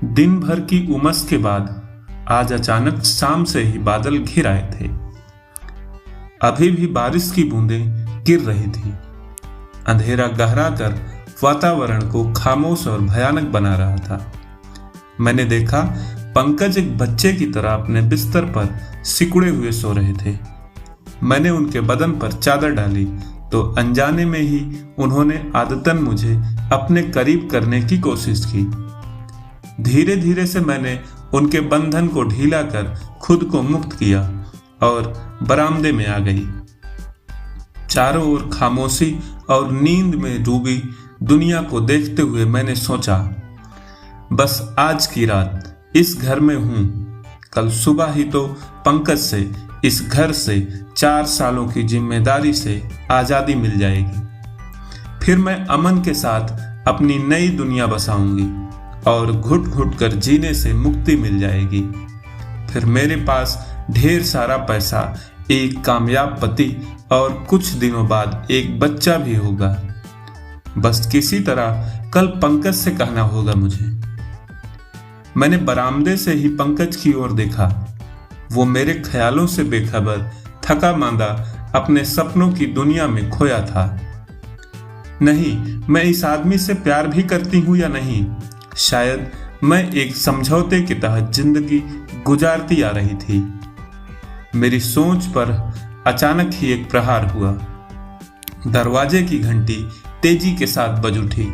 दिन भर की उमस के बाद आज अचानक शाम से ही बादल घिर आए थे। अभी भी बारिश की बूंदें गिर रही थी। अंधेरा गहरा कर वातावरण को खामोश और भयानक बना रहा था। मैंने देखा पंकज एक बच्चे की तरह अपने बिस्तर पर सिकुड़े हुए सो रहे थे। मैंने उनके बदन पर चादर डाली तो अनजाने में ही उन्होंने आदतन मुझे अपने करीब करने की कोशिश की। धीरे धीरे से मैंने उनके बंधन को ढीला कर खुद को मुक्त किया और बरामदे में आ गई। चारों ओर खामोशी और नींद में डूबी दुनिया को देखते हुए मैंने सोचा, बस आज की रात इस घर में हूं, कल सुबह ही तो पंकज से, इस घर से 4 सालों की जिम्मेदारी से आजादी मिल जाएगी। फिर मैं अमन के साथ अपनी नई दुनिया बसाऊंगी और घुट घुट कर जीने से मुक्ति मिल जाएगी। फिर मेरे पास ढेर सारा पैसा, एक कामयाब पति और कुछ दिनों बाद एक बच्चा भी होगा। बस किसी तरह कल पंकज से कहना होगा मुझे। मैंने बरामदे से ही पंकज की ओर देखा। वो मेरे ख्यालों से बेखबर, थका मांदा अपने सपनों की दुनिया में खोया था। नहीं, मैं इस आदमी से प्यार भी करती हूं या नहीं, शायद मैं एक समझौते के तहत जिंदगी गुजारती आ रही थी। मेरी सोच पर अचानक ही एक प्रहार हुआ। दरवाजे की घंटी तेजी के साथ बज उठी।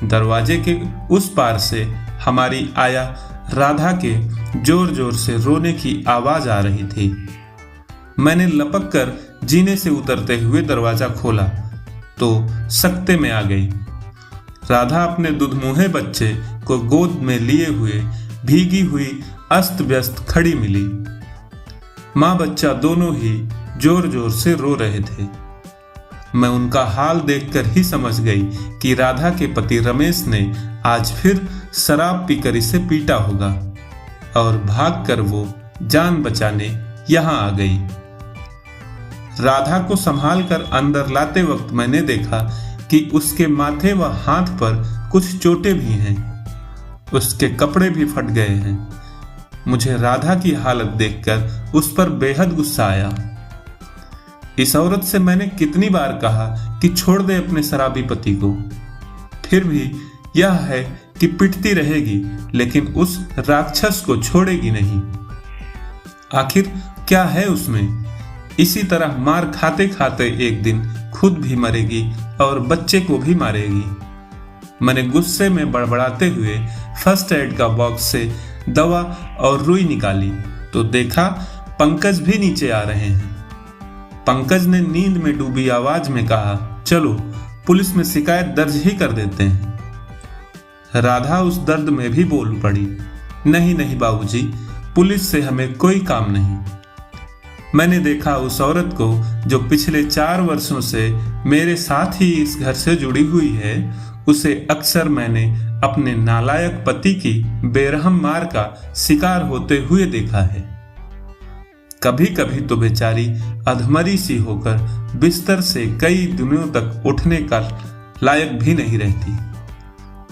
दरवाजे के उस पार से हमारी आया राधा के जोर जोर से रोने की आवाज आ रही थी। मैंने लपक कर जीने से उतरते हुए दरवाजा खोला तो सकते में आ गई। राधा अपने दुधमुहे बच्चे को गोद में लिए हुए भीगी हुई अस्त व्यस्त खड़ी मिली। माँ बच्चा दोनों ही जोर जोर से रो रहे थे। मैं उनका हाल देखकर ही समझ गई कि राधा के पति रमेश ने आज फिर शराब पीकर इसे पीटा होगा और भागकर वो जान बचाने यहां आ गई। राधा को संभाल कर अंदर लाते वक्त मैंने देखा कि उसके माथे व हाथ पर कुछ चोटें भी हैं। उसके कपड़े भी फट गए हैं। मुझे राधा की हालत देखकर उस पर बेहद गुस्सा आया। इस औरत से मैंने कितनी बार कहा कि छोड़ दे अपने शराबी पति को, फिर भी यह है कि पिटती रहेगी लेकिन उस राक्षस को छोड़ेगी नहीं। आखिर क्या है उसमें? इसी तरह मार खाते खाते एक दिन खुद भी मरेगी और बच्चे को भी मारेगी। मैंने गुस्से में बड़बड़ाते हुए फर्स्ट एड का बॉक्स से दवा और रुई निकाली तो देखा पंकज भी नीचे आ रहे हैं। पंकज ने नींद में डूबी आवाज में कहा, चलो पुलिस में शिकायत दर्ज ही कर देते हैं। राधा उस दर्द में भी बोल पड़ी, नहीं नहीं बाबूजी, पुलिस से हमें कोई काम नहीं। मैंने देखा उस औरत को जो पिछले 4 वर्षों से मेरे साथ ही इस घर से जुड़ी हुई है। उसे अक्सर मैंने अपने नालायक पति की बेरहम मार का शिकार होते हुए देखा है। कभी कभी तो बेचारी अधमरी सी होकर बिस्तर से कई दिनों तक उठने का लायक भी नहीं रहती।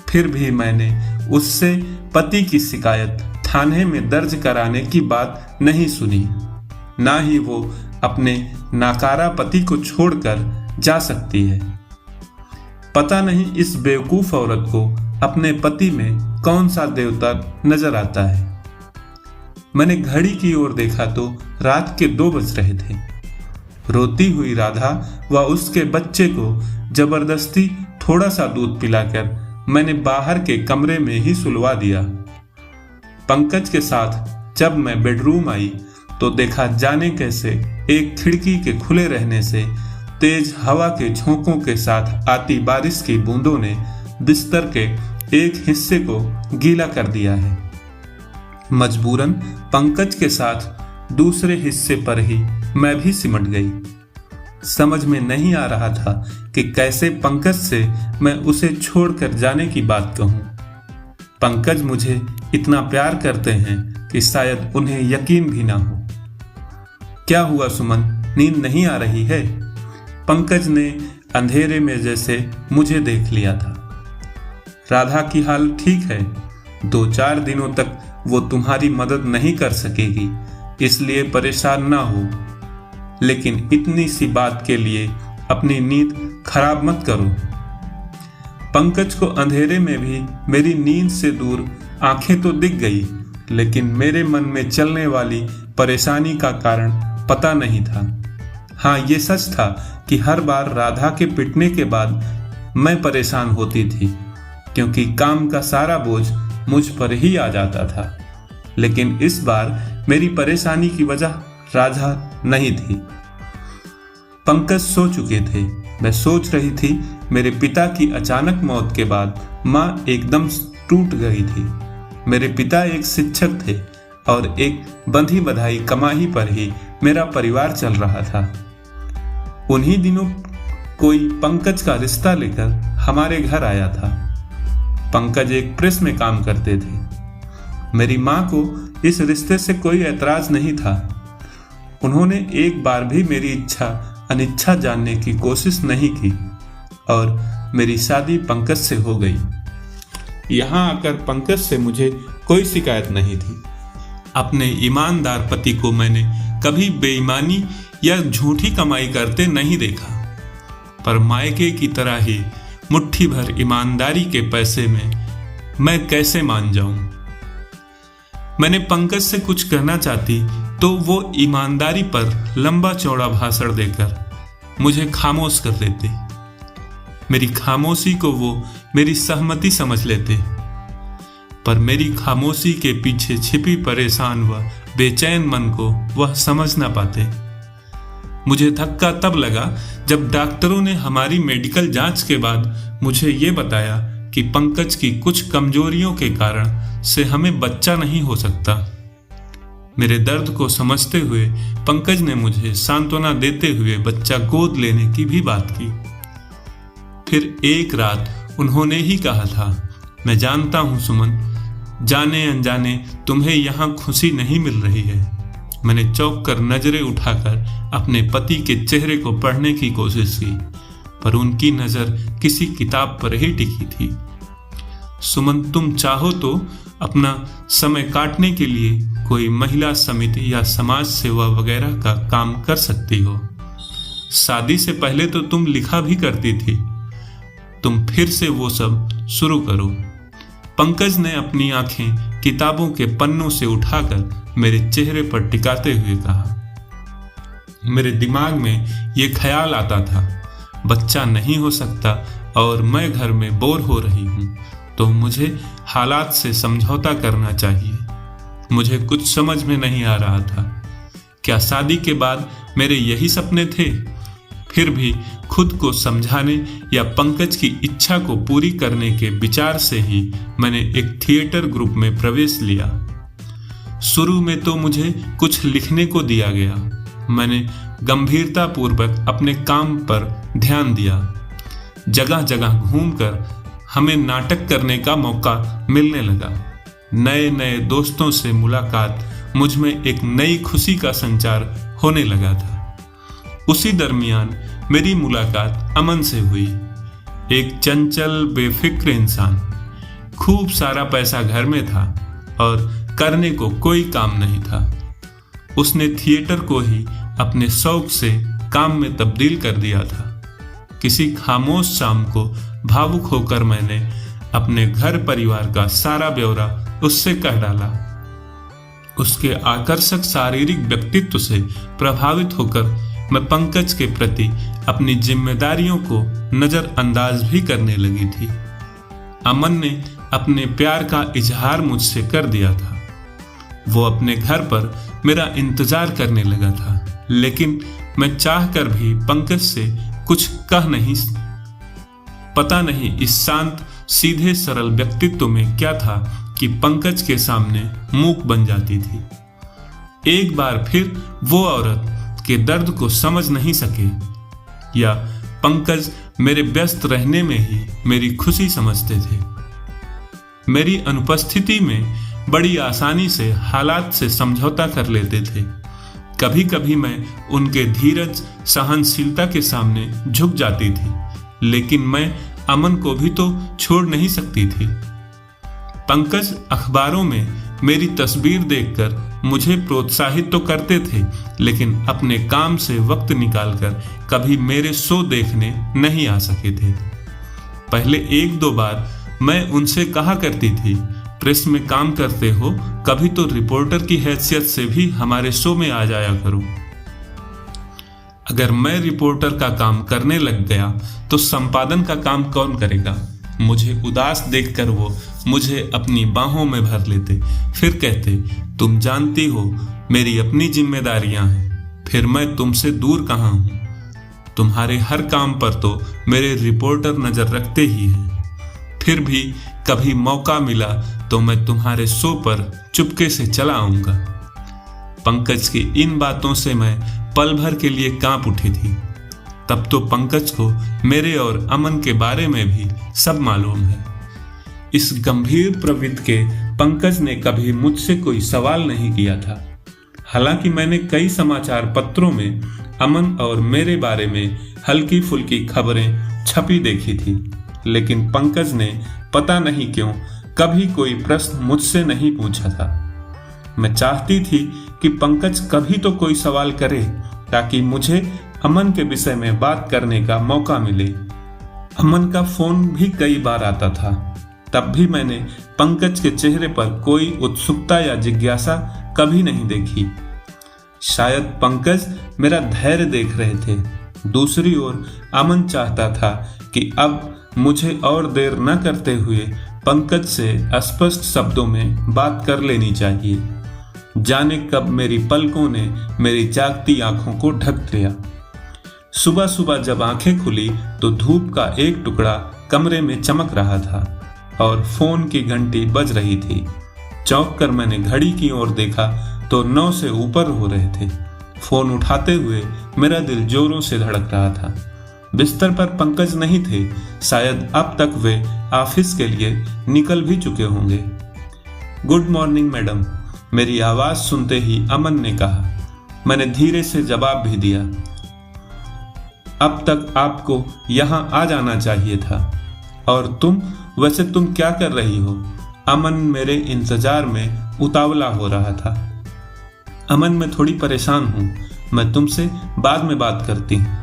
फिर भी मैंने उससे पति की शिकायत थाने में दर्ज कराने की बात नहीं सुनी। ना ही वो अपने नाकारा पति को छोड़कर जा सकती है। पता नहीं इस बेवकूफ औरत को अपने पति में कौन सा देवता नजर आता है। मैंने घड़ी की ओर देखा तो रात के 2 बज रहे थे। रोती हुई राधा व उसके बच्चे को जबरदस्ती थोड़ा सा दूध पिलाकर मैंने बाहर के कमरे में ही सुलवा दिया। पंकज के साथ जब मैं बेडरूम आई तो देखा जाने कैसे एक खिड़की के खुले रहने से तेज हवा के झोंकों के साथ आती बारिश की बूंदों ने बिस्तर के एक हिस्से को गीला कर दिया है। मजबूरन पंकज के साथ दूसरे हिस्से पर ही मैं भी सिमट गई। समझ में नहीं आ रहा था कि कैसे पंकज से मैं उसे छोड़कर जाने की बात कहूं। पंकज मुझे इतना प्यार करते हैं कि शायद उन्हें यकीन भी ना हो। क्या हुआ सुमन, नींद नहीं आ रही है? पंकज ने अंधेरे में जैसे मुझे देख लिया था। राधा की हालत ठीक है? 2-4 दिनों तक वो तुम्हारी मदद नहीं कर सकेगी, इसलिए परेशान ना हो। लेकिन इतनी सी बात के लिए अपनी नींद खराब मत करो। पंकज को अंधेरे में भी मेरी नींद से दूर आंखें तो दिख गई, लेकिन मेरे मन में चलने वाली परेशानी का कारण पता नहीं था। हाँ, ये सच था कि हर बार राधा के पिटने के बाद मैं परेशान होती थी, क्योंकि काम का सारा बोझ मुझ पर ही आ जाता था। लेकिन इस बार मेरी परेशानी की वजह राधा नहीं थी। पंकज सो चुके थे। मैं सोच रही थी मेरे पिता की अचानक मौत के बाद माँ एकदम टूट गई थी। मेरे पिता एक शिक्षक थे और एक बंधी बधाई कमाई पर ही मेरा परिवार चल रहा था। उन्हीं दिनों कोई पंकज का रिश्ता लेकर हमारे घर आया था। पंकज एक प्रेस में काम करते थे। मेरी माँ को इस रिश्ते से कोई ऐतराज नहीं था। उन्होंने एक बार भी मेरी इच्छा अनिच्छा जानने की कोशिश नहीं की और मेरी शादी पंकज से हो गई। यहाँ आकर पंकज से मुझे कोई शिकायत नहीं थी। अपने ईमानदार पति को मैंने कभी बेईमानी या झूठी कमाई करते नहीं देखा, पर मायके की तरह ही मुट्ठी भर ईमानदारी के पैसे में मैं कैसे मान जाऊं। मैंने पंकज से कुछ कहना चाहती तो वो ईमानदारी पर लंबा चौड़ा भाषण देकर मुझे खामोश कर देते। मेरी खामोशी को वो मेरी सहमति समझ लेते, पर मेरी खामोशी के पीछे छिपी परेशान व बेचैन मन को वह समझ ना पाते। मुझे धक्का तब लगा जब डॉक्टरों ने हमारी मेडिकल जांच के बाद मुझे ये बताया कि पंकज की कुछ कमजोरियों के कारण से हमें बच्चा नहीं हो सकता। मेरे दर्द को समझते हुए पंकज ने मुझे सांत्वना देते हुए बच्चा गोद लेने की भी बात की। फिर एक रात उन्होंने ही कहा था, मैं जानता हूं सुमन, जाने अनजाने तुम्हें यहां खुशी नहीं मिल रही है। मैंने चौंक कर नजरें उठाकर अपने पति के चेहरे को पढ़ने की कोशिश की, पर उनकी नजर किसी किताब पर ही टिकी थी। सुमन, तुम चाहो तो अपना समय काटने के लिए कोई महिला समिति या समाज सेवा वगैरह का काम कर सकती हो। शादी से पहले तो तुम लिखा भी करती थी, तुम फिर से वो सब शुरू करो। पंकज ने अपनी आंखें किताबों के पन्नों से उठाकर मेरे चेहरे पर टिकाते हुए कहा। मेरे दिमाग में ये ख्याल आता था, बच्चा नहीं हो सकता और मैं घर में बोर हो रही हूँ, तो मुझे हालात से समझौता करना चाहिए। मुझे कुछ समझ में नहीं आ रहा था, क्या शादी के बाद मेरे यही सपने थे? फिर भी खुद को समझाने या पंकज की इच्छा को पूरी करने के विचार से ही मैंने एक थिएटर ग्रुप में प्रवेश लिया। शुरू में तो मुझे कुछ लिखने को दिया गया। मैंने गंभीरता पूर्वक अपने काम पर ध्यान दिया। जगह जगह घूमकर हमें नाटक करने का मौका मिलने लगा। नए नए दोस्तों से मुलाकात मुझ में एक नई खुशी का संचार होने लगा था। उसी दरमियान मेरी मुलाकात अमन से हुई। एक चंचल बेफिक्र इंसान। खूब सारा पैसा घर में था और करने को कोई काम नहीं था। उसने थिएटर को ही अपने शौक से काम में तब्दील कर दिया था। किसी खामोश शाम को भावुक होकर मैंने अपने घर परिवार का सारा ब्यौरा उससे कह डाला। उसके आकर्षक शारीरिक व्यक्तित्व से प्रभावित होकर मैं पंकज के प्रति अपनी जिम्मेदारियों को नजरअंदाज भी करने लगी थी। अमन ने अपने प्यार का इजहार मुझसे कर दिया था। वो अपने घर पर मेरा इंतजार करने लगा था, लेकिन मैं चाहकर भी पंकज से कुछ कह नहीं। पता नहीं इस शांत सीधे सरल व्यक्तित्व में क्या था कि पंकज के सामने मूक बन जाती थी। एक बार फिर वो औरत के दर्द को समझ नहीं सके, या पंकज मेरे व्यस्त रहने में ही मेरी खुशी समझते थे। मेरी अनुपस्थिति में बड़ी आसानी से हालात से समझौता कर लेते थे। कभी कभी मैं उनके धीरज सहनशीलता के सामने झुक जाती थी, लेकिन मैं अमन को भी तो छोड़ नहीं सकती थी। पंकज अखबारों में मेरी तस्वीर देखकर मुझे प्रोत्साहित तो करते थे, लेकिन अपने काम से वक्त निकालकर कभी मेरे शो देखने नहीं आ सके थे। पहले 1-2 बार मैं उनसे कहा करती थी, प्रेस में काम करते हो, कभी तो रिपोर्टर की हैसियत से भी हमारे शो में आ जाया करो। अगर मैं रिपोर्टर का काम करने लग गया तो संपादन का काम कौन करेगा। मुझे उदास देखकर वो मुझे अपनी बाहों में भर लेते, फिर कहते, तुम जानती हो मेरी अपनी जिम्मेदारियां हैं, फिर मैं तुमसे दूर कहाँ हूँ। तुम्हारे हर काम पर तो मेरे रिपोर्टर नजर रखते ही हैं। फिर भी कभी मौका मिला तो मैं तुम्हारे शो पर चुपके से चला आऊंगा। पंकज की इन बातों से मैं पल भर के लिए कांप उठी थी। तब तो पंकज को मेरे और अमन के बारे में भी सब मालूम है। इस गंभीर प्रवृत्ति के पंकज ने कभी मुझसे कोई सवाल नहीं किया था। हालांकि मैंने कई समाचार पत्रों में अमन और मेरे बारे में हल्की फुल्की खबरें छपी देखी थी, लेकिन पंकज ने पता नहीं क्यों कभी कोई प्रश्न मुझसे नहीं पूछा था। मैं चाहती थी कि पंकज कभी तो कोई सवाल करे, ताकि मुझे अमन के विषय में बात करने का मौका मिले। अमन का फोन भी कई बार आता था, तब भी मैंने पंकज के चेहरे पर कोई उत्सुकता या जिज्ञासा कभी नहीं देखी। शायद पंकज मेरा धैर्य देख रहे थे। दूसरी ओर अमन चाहता था कि अब मुझे और देर न करते हुए पंकज से स्पष्ट शब्दों में बात कर लेनी चाहिए। जाने कब मेरी पलकों ने मेरी जागती आंखों को ढक लिया। सुबह सुबह जब आंखें खुली तो धूप का एक टुकड़ा कमरे में चमक रहा था और फोन की घंटी बज रही थी। चौंक कर मैंने घड़ी की ओर देखा तो 9 से ऊपर हो रहे थे। फोन उठाते हुए मेरा दिल जोरों से धड़क रहा था। बिस्तर पर पंकज नहीं थे, शायद अब तक वे ऑफिस के लिए निकल भी चुके होंगे। गुड मॉर्निंग मैडम, मेरी आवाज सुनते ही अमन ने कहा। मैंने धीरे से जवाब भी दिया। अब तक आपको यहाँ आ जाना चाहिए था। और वैसे तुम क्या कर रही हो? अमन मेरे इंतजार में उतावला हो रहा था। अमन, मैं थोड़ी परेशान हूँ, मैं तुमसे बाद में बात करती हूँ।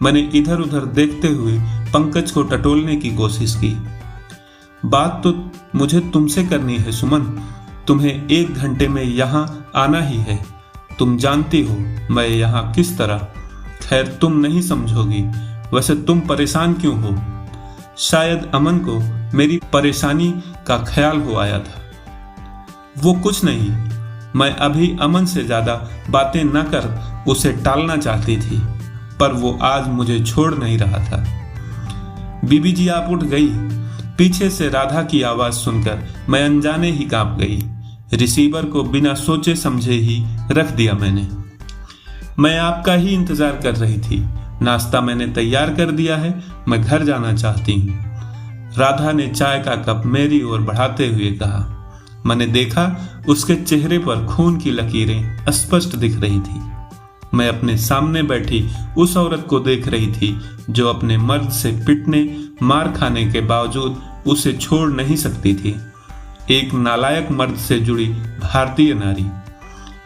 मैंने इधर उधर देखते हुए पंकज को टटोलने की कोशिश की। बात तो मुझे तुमसे करनी है सुमन, तुम्हें 1 घंटे में यहाँ आना ही है। तुम जानती हो मैं यहाँ किस तरह। खैर तुम नहीं समझोगी। वैसे तुम परेशान क्यों हो? शायद अमन को मेरी परेशानी का ख्याल हो आया था। वो कुछ नहीं, मैं अभी अमन से ज्यादा बातें न कर उसे टालना चाहती थी, पर वो आज मुझे छोड़ नहीं रहा था। बीबी जी आप उठ गई? पीछे से राधा की आवाज सुनकर मैं अनजाने ही कांप गई। रिसीवर को बिना सोचे समझे ही रख दिया मैंने। मैं आपका ही इंतजार कर रही थी। नाश्ता मैंने तैयार कर दिया है, मैं घर जाना चाहती हूँ। राधा ने चाय का कप मेरी ओर बढ़ाते हुए कहा। मैंने देखा उसके चेहरे पर खून की लकीरें स्पष्ट दिख रही थी। मैं अपने सामने बैठी उस औरत को देख रही थी जो अपने मर्द से पिटने मार खाने के बावजूद उसे छोड़ नहीं सकती थी। एक नालायक मर्द से जुड़ी भारतीय नारी।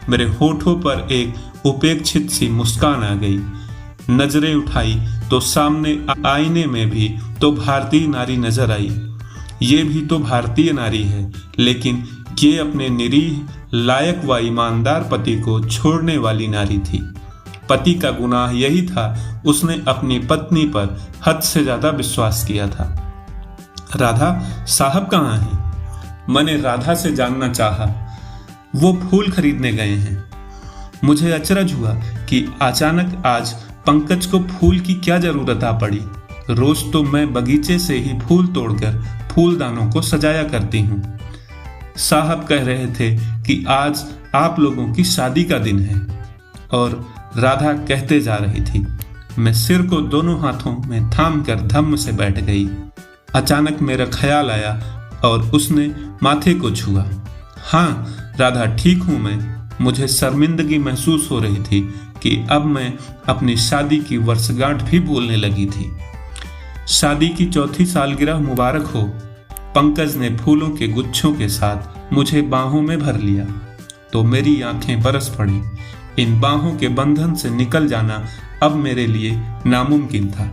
मेरे होठों पर एक उपेक्षित सी मुस्कान आ गई। नजरें उठाई तो सामने आईने में भी तो भारतीय नारी नजर आई। ये भी तो भारतीय नारी है, लेकिन ये अपने निरीह, लायक व ईमानदार पति को छोड़ने वाली नारी थी। पति का गुनाह यही था, उसने अपनी पत्नी पर हद से ज्यादा विश्वास किया था। राधा साहब कहाँ हैं? मैंने राधा से जानना चाहा। वो फूल खरीदने गए हैं। मुझे अचरज हुआ कि अचानक आज पंकज को फूल की क्या जरूरत आ पड़ी। रोज तो मैं बगीचे से ही फूल तोड़कर फूलदानों को सजाया करती हूँ। साहब कह रहे थे कि आज आप लोगों की शादी का दिन है। और राधा कहते जा रही थी। मैं सिर को दोनों हाथों में थाम कर धम्म से बैठ गई। अचानक मेरा ख्याल आया और उसने माथे को छुआ। हाँ राधा, ठीक हूं मैं। मुझे शर्मिंदगी महसूस हो रही थी कि अब मैं अपनी शादी की वर्षगांठ भी भूलने लगी थी। शादी की 4थी सालगिरह मुबारक हो। पंकज ने फूलों के गुच्छों के साथ मुझे बाहों में भर लिया तो मेरी आंखें बरस पड़ी। इन बाहों के बंधन से निकल जाना अब मेरे लिए नामुमकिन था।